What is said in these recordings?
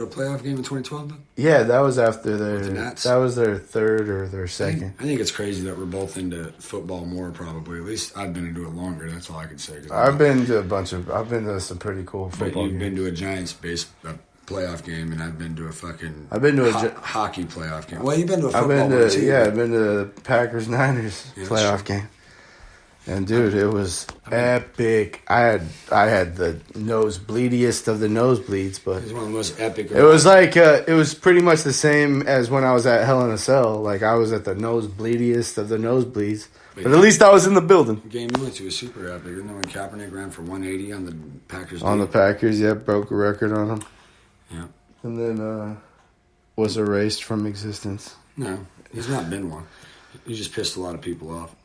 A playoff game in 2012, though? Yeah, that was after that was their third or their second. I think it's crazy that we're both into football more, probably. At least I've been into it longer. That's all I can say. I've been to some pretty cool football games. You've been to a Giants playoff game, and I've been to a hockey playoff game. Well, you've been to a football one, too. Yeah, I've been to the Packers-Niners playoff game. And dude, it was epic. I had the nosebleediest of the nosebleeds, but it was one of the most epic. It was like it was pretty much the same as when I was at Hell in a Cell. Like I was at the nosebleediest of the nosebleeds, but at least I was in the building. The game you went to was super epic. Isn't that when Kaepernick ran for 180 on the Packers? On the Packers, yeah, broke a record on them. Yeah, and then was erased from existence. No, he's not been one. He just pissed a lot of people off.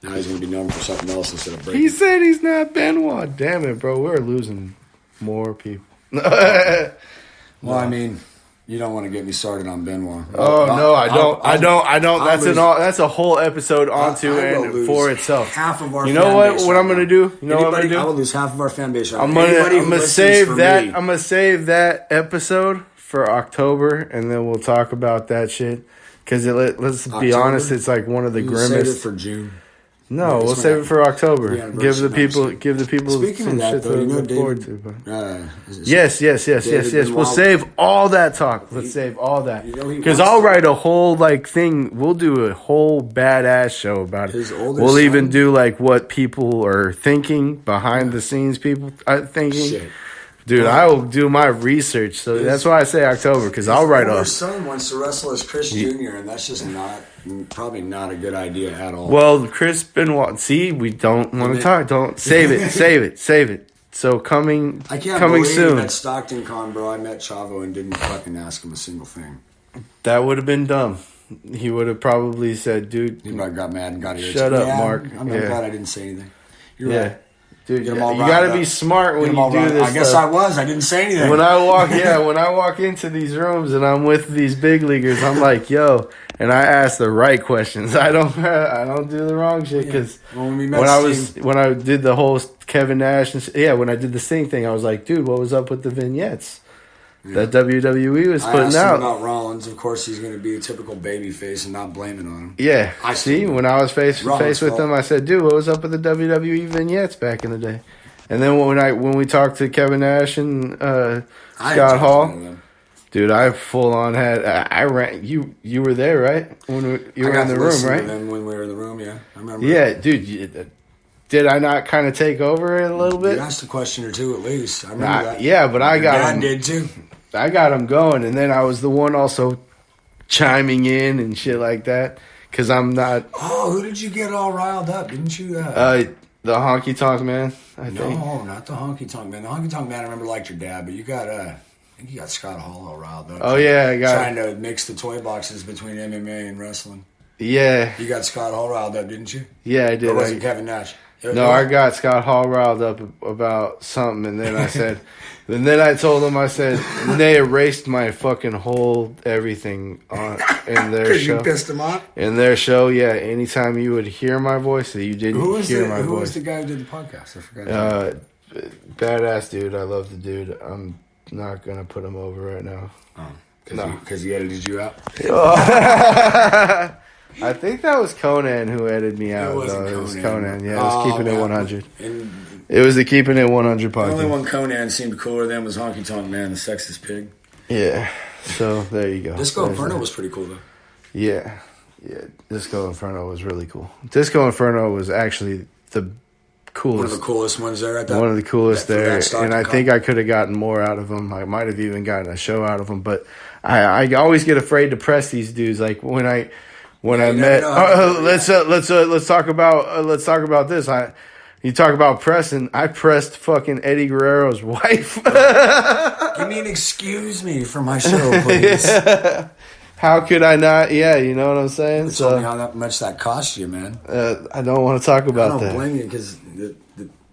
Now he's going to be known for something else instead of breaking. He said he's not Benoit. Damn it, bro. We're losing more people. Well, I mean, you don't want to get me started on Benoit. Oh, no, I don't. That's a whole episode onto and for itself. Half of our fan base. What I'm going to do? You know what I'm going to do? I will lose half of our fan base. I'm going to save that. I'm going to save that episode for October, and then we'll talk about that shit. Because let's be honest, it's like one of the grimmest. Save it for June. No, we'll save it for October. Give the people Speaking some of that, shit though, to look forward to. Yes. David We'll save all that talk. Let's save all that. Because I'll write a whole thing. We'll do a whole badass show about it. We'll even do what people are thinking behind the scenes. People are thinking. Shit. Dude, I will do my research. So that's why I say October, because I'll write off. His son wants to wrestle as Chris Jr., and that's just probably not a good idea at all. Well, Chris Benoit, see, we don't want to talk. Don't save it. So coming soon. I can't believe at Stockton Con, bro, I met Chavo and didn't fucking ask him a single thing. That would have been dumb. He would have probably said, dude. He probably got mad and got irritated. Shut up, Mark. I'm glad I didn't say anything. You're right. Dude, you got to be smart when you do this. I guess I was. I didn't say anything. When I walk into these rooms and I'm with these big leaguers, I'm like, yo, and I ask the right questions. I don't do the wrong shit because when I did the whole Kevin Nash when I did the Sting thing, I was like, dude, what was up with the vignettes that WWE was putting I asked out? Him about Rollins. Of course, he's going to be a typical baby face and not blaming on him. Yeah. When I was face to face with him, I said, dude, what was up with the WWE vignettes back in the day? And then when we talked to Kevin Nash and Scott Hall, dude, I full on had I ran. You were there, right? When you were in the room, right? When we were in the room, yeah, I remember. Yeah, dude. Did I not kind of take over it a little bit? You asked a question or two at least. I remember that. Yeah, but I got Dad him. did too. I got him going, and then I was the one also chiming in and shit like that because I'm not. Oh, who did you get all riled up? Didn't you? The honky tonk man. I think. No, not the honky tonk man. The honky tonk man, I remember liked your dad, but you got I think you got Scott Hall all riled up. Oh yeah, I got trying to mix the toy boxes between MMA and wrestling. Yeah, you got Scott Hall riled up, didn't you? Yeah, I did. Or was it Kevin Nash? No, I got Scott Hall riled up about something, and then I said, and then I told him, I said, and they erased my fucking whole everything in their show. You pissed him off? In their show, yeah. Anytime you would hear my voice, you didn't hear my voice. Who was the guy who did the podcast? I forgot. Badass dude. I love the dude. I'm not gonna put him over right now. Oh, because he edited you out. I think that was Conan who edited me out. It was Conan. Yeah, it was Keeping It 100. It was the Keeping It 100 podcast. The only one Conan seemed cooler than was Honky Tonk Man, the sexist pig. Yeah. So there you go. Disco Inferno was pretty cool though. Yeah. Disco Inferno was really cool. Disco Inferno was actually the coolest. One of the coolest ones there at that. One of the coolest there. And I think I could have gotten more out of them. I might have even gotten a show out of them. But I always get afraid to press these dudes. Like when I met, let's talk about this. You talk about pressing. I pressed fucking Eddie Guerrero's wife. Give me an excuse me for my show, please. Yeah. How could I not? Yeah, you know what I'm saying. Tell me how much that cost you, man. I don't want to talk about that. I don't blame you because the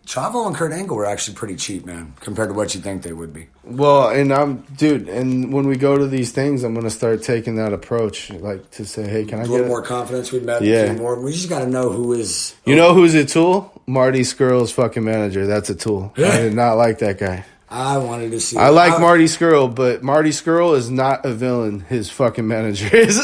Chavo and Kurt Angle were actually pretty cheap, man, compared to what you think they would be. Well, and and when we go to these things, I'm going to start taking that approach, like to say, hey, can I get a little more confidence? We met more. We just got to know who is. You know who's a tool? Marty Skrull's fucking manager. That's a tool. Yeah. I did not like that guy. I wanted to see. I like Marty Scurll, but Marty Scurll is not a villain. His fucking manager is.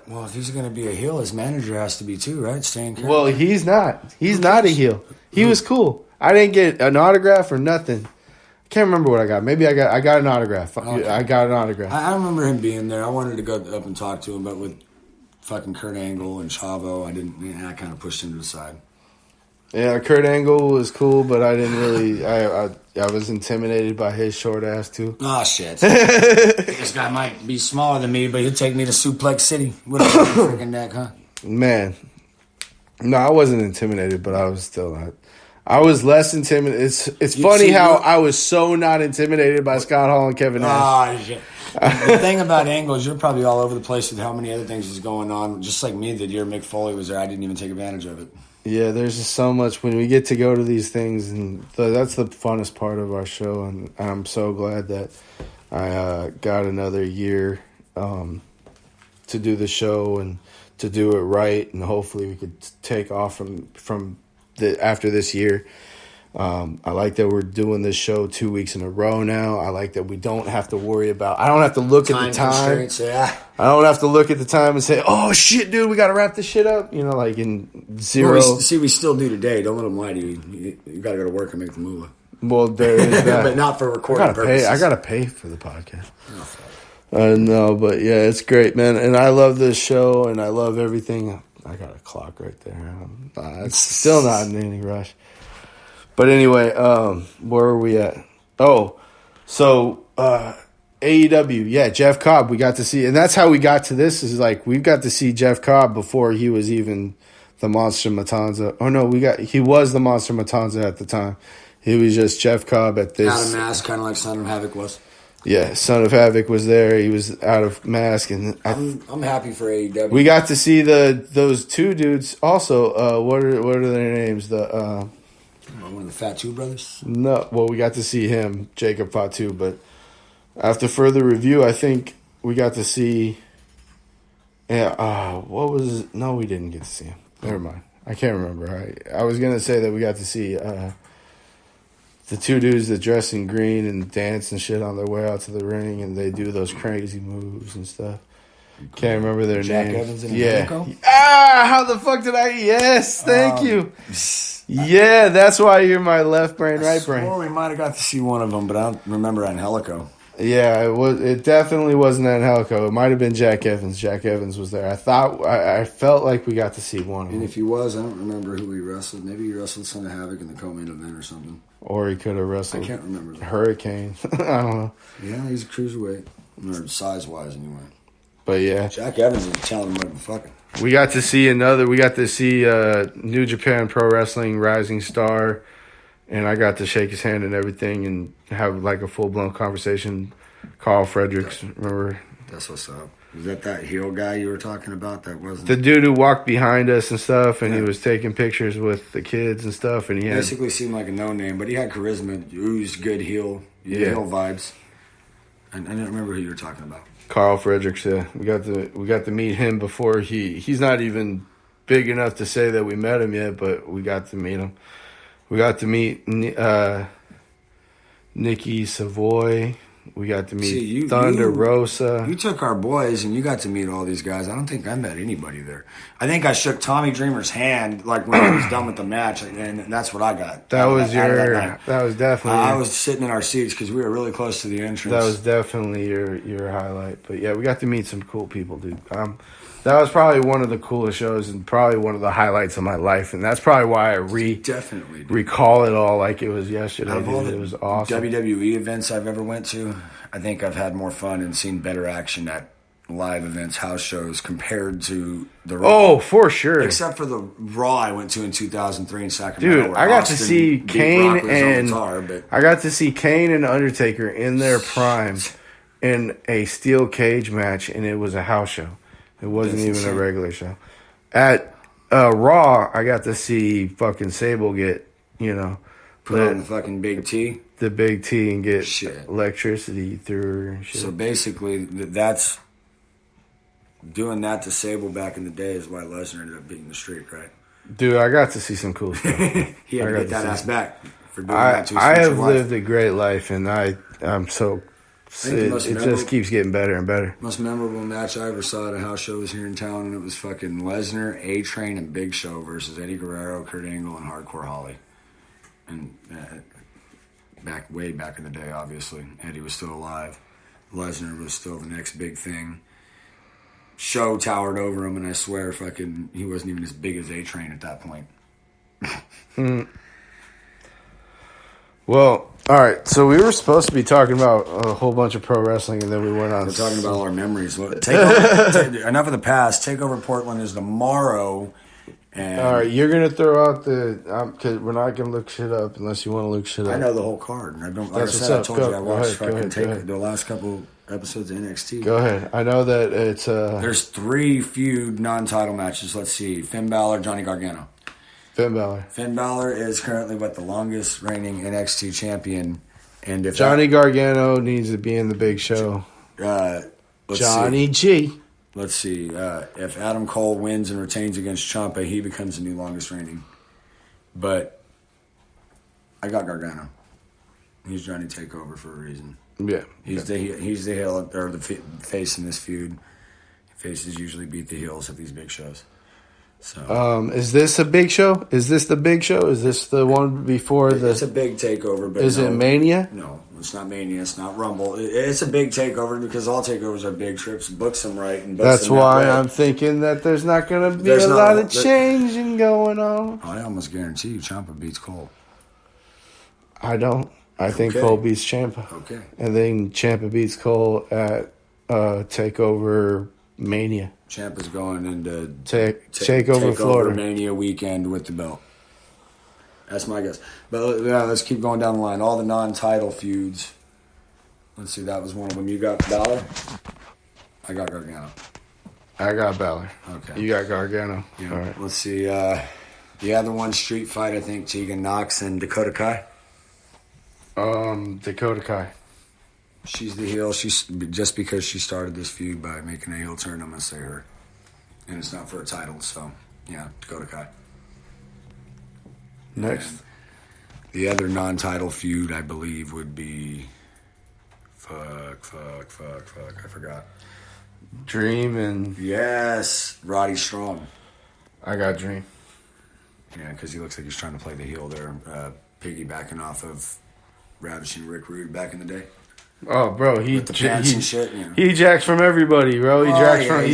Well, if he's going to be a heel, his manager has to be too, right? Stan Curry. Well, he's not. He's not a heel. He was cool. I didn't get an autograph or nothing. I can't remember what I got. Maybe I got an autograph. Okay. I got an autograph. I remember him being there. I wanted to go up and talk to him, but with fucking Kurt Angle and Chavo, I kind of pushed him to the side. Yeah, Kurt Angle was cool, but I didn't really. I was intimidated by his short ass too. Oh shit! This guy might be smaller than me, but he'll take me to Suplex City with a freaking neck, huh? Man, no, I wasn't intimidated, but I was still not. I was less intimidated. It's funny how I was so not intimidated by Scott Hall and Kevin Nash. Oh shit! The thing about Angle is you're probably all over the place with how many other things is going on. Just like me, the year Mick Foley was there, I didn't even take advantage of it. Yeah, there's just so much when we get to go to these things, and that's the funnest part of our show. And I'm so glad that I got another year to do the show and to do it right, and hopefully we could take off from after this year. I like that we're doing this show 2 weeks in a row now. I like that we don't have to worry about. I don't have to look at the time. Yeah. I don't have to look at the time and say, "Oh shit, dude, we got to wrap this shit up." You know, like in zero. Well, we still do today. Don't let them lie to you. You got to go to work and make the moolah. Well, there is that, but not for recording purposes. I gotta pay for the podcast. No, but yeah, it's great, man, and I love this show, and I love everything. I got a clock right there. It's still not in any rush. But anyway, where are we at? Oh, so AEW, yeah, Jeff Cobb, we got to see, and that's how we got to this. Is like we got to see Jeff Cobb before he was even the Monster Matanza. Oh no, he was the Monster Matanza at the time. He was just Jeff Cobb at this. Out of mask, kind of like Son of Havoc was. Yeah, Son of Havoc was there. He was out of mask, and I'm happy for AEW. We got to see those two dudes also. What are their names? One of the Fatu brothers? No, well, we got to see him, Jacob Fatu, but after further review, I think we got to see. Yeah, what was? No, we didn't get to see him. Never mind. I can't remember. I was gonna say that we got to see the two dudes that dress in green and dance and shit on their way out to the ring, and they do those crazy moves and stuff. Can't remember their names. Jack Evans and Angelico? How the fuck did I? Yes, thank you. Yeah, that's why you're my left brain, right brain. Or we might have got to see one of them, but I don't remember Angelico. Yeah, it definitely wasn't Angelico. It might have been Jack Evans. Jack Evans was there. I felt like we got to see one of them. And if he was, I don't remember who he wrestled. Maybe he wrestled Son of Havoc in the co-main event or something. Or he could have wrestled. I can't remember. Hurricane. I don't know. Yeah, he's a cruiserweight, or size-wise anyway. But yeah, Jack Evans is telling him motherfucking. We got to see New Japan Pro Wrestling Rising Star, and I got to shake his hand and everything and have like a full-blown conversation. Carl Fredericks, remember? That's what's up. Was that heel guy you were talking about? That wasn't the dude who walked behind us and stuff, and he was taking pictures with the kids and stuff, and he basically seemed like a no-name, but he had charisma, oozed good heel vibes. I don't remember who you were talking about. Carl Fredericks, yeah. We got to meet him before he's not even big enough to say that we met him yet, but we got to meet him. We got to meet Nikki Savoy. We got to meet Thunder Rosa. You took our boys and you got to meet all these guys. I don't think I met anybody there. I think I shook Tommy Dreamer's hand like when he was done with the match, and that's what I got. That was definitely. I was sitting in our seats because we were really close to the entrance. That was definitely your highlight. But yeah, we got to meet some cool people, dude. That was probably one of the coolest shows and probably one of the highlights of my life, and that's probably why I definitely recall it all like it was yesterday. It was awesome. WWE events I've ever went to, I think I've had more fun and seen better action at live events, house shows compared to the Raw. Oh, for sure. Except for the Raw I went to in 2003 in Sacramento. Dude, I got to see Kane and Undertaker in their prime in a steel cage match, and it was a house show. It wasn't even a regular show. At Raw, I got to see fucking Sable get, put on the fucking big T. The big T and get electricity through her and shit. So basically, that's doing that to Sable back in the day is why Lesnar ended up beating the streak, right? Dude, I got to see some cool stuff. He had to get that ass back. for doing that to his I future have wife. lived a great life, and I'm so. It just keeps getting better and better. Most memorable match I ever saw at a house show was here in town, and it was fucking Lesnar, A-Train, and Big Show versus Eddie Guerrero, Kurt Angle, and Hardcore Holly. And way back in the day, obviously, Eddie was still alive. Lesnar was still the next big thing. Show towered over him, and I swear, fucking, he wasn't even as big as A-Train at that point. Well, all right. So we were supposed to be talking about a whole bunch of pro wrestling, and then we went on. We're talking about all our memories. Enough of the past. Takeover Portland is tomorrow. And all right, you're gonna throw out because we're not gonna look shit up unless you want to look shit up. I know the whole card. I don't. Like I said, I told you I watched the last couple episodes of NXT. Go ahead. I know that it's. There's 3 feud non-title matches. Let's see: Finn Balor, Johnny Gargano. Finn Balor is currently the longest reigning NXT champion, and if Johnny Gargano needs to be in the Big Show. Johnny G. Let's see. If Adam Cole wins and retains against Ciampa, he becomes the new longest reigning. But I got Gargano. He's Johnny Takeover for a reason. Yeah, he's the heel or the face in this feud. Faces usually beat the heels at these big shows. So, is this a big show? Is this the big show? Is this the one before the? It's a big takeover, but is it Mania? No, it's not Mania. It's not Rumble. It's a big takeover because all takeovers are big trips. Books them right, and that's why I'm thinking that there's not going to be a lot of changing going on. I almost guarantee you, Ciampa beats Cole. I don't. I think Cole beats Ciampa. Okay, and then Ciampa beats Cole at Takeover Mania. Ciampa's going into Takeover Florida Mania weekend with the belt. That's my guess. But yeah, let's keep going down the line. All the non-title feuds. Let's see, that was one of them. You got Balor? I got Gargano. I got Balor. Okay. You got Gargano. Yeah. All right. Let's see. The other one, street fight, I think Tegan Nox and Dakota Kai. Dakota Kai. She's the heel. She's just because she started this feud by making a heel turn. I'm gonna say her, and it's not for a title. So yeah, Dakota Kai. Next, and the other non-title feud I believe would be fuck. I forgot. Dream and yes, Roddy Strong. I got Dream. Yeah, because he looks like he's trying to play the heel there, piggybacking off of Ravishing Rick Rude back in the day. Oh, bro, he shit, you know. He jacks from everybody, bro. He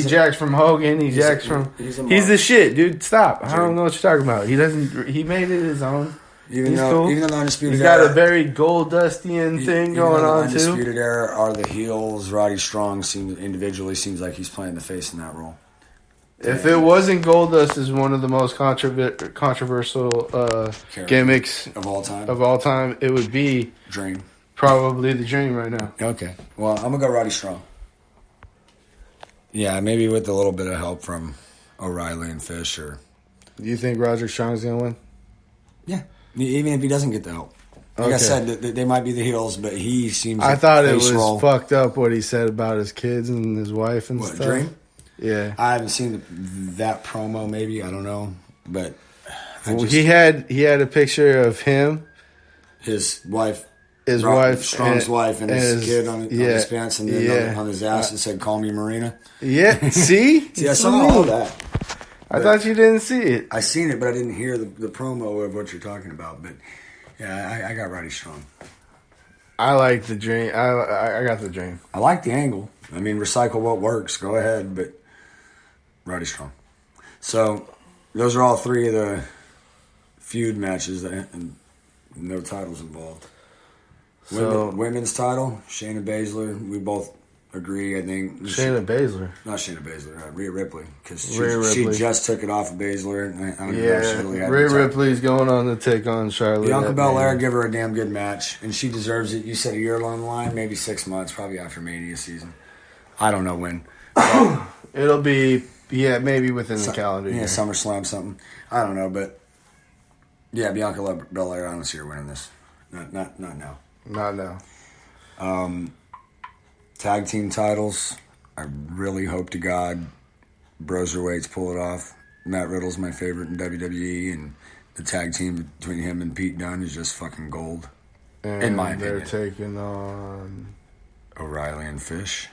jacks from Hogan. He's the shit, dude. Stop. I don't know what you're talking about. He made it his own. Even though the Undisputed Era, he's got a very Goldustian thing going on too. Undisputed Era are the heels. Roddy Strong seems like he's playing the face in that role. If it wasn't Goldust is one of the most controversial gimmicks of all time, it would be Dream. Probably the Dream right now. Okay. Well, I'm going to go Roddy Strong. Yeah, maybe with a little bit of help from O'Reilly and Fish. Or do you think Roderick Strong's going to win? Yeah. Even if he doesn't get the help. Like I said, they might be the heels, but he seems I thought it was fucked up what he said about his kids and his wife and stuff. Dream? Yeah. I haven't seen that promo, maybe. I don't know. But he had a picture of him. His wife. Strong's wife, and his kid on his pants, and then on his ass it said, "Call me Marina." Yeah, see, I saw all that. I thought you didn't see it. I seen it, but I didn't hear the promo of what you're talking about. But yeah, I got Roddy Strong. I like the Dream. I got the Dream. I like the angle. I mean, recycle what works. Go ahead, but Roddy Strong. So those are all 3 of the feud matches, and no titles involved. Women's title, Shayna Baszler. We both agree, I think. Shayna Baszler. Not Shayna Baszler, Rhea Ripley. Because she just took it off of Baszler. I don't know if she really had Rhea Ripley's going on to take on Charlotte. Bianca Belair, give her a damn good match. And she deserves it. You said a year along the line, maybe 6 months, probably after Mania season. I don't know when. It'll be, maybe within the calendar year. Yeah, SummerSlam something. I don't know, but yeah, Bianca Belair, I don't see her winning this. Not now. Not now. Tag team titles. I really hope to God Broserweights pull it off. Matt Riddle's my favorite in WWE, and the tag team between him and Pete Dunne is just fucking gold. And in my they're opinion. taking on O'Reilly and Fish.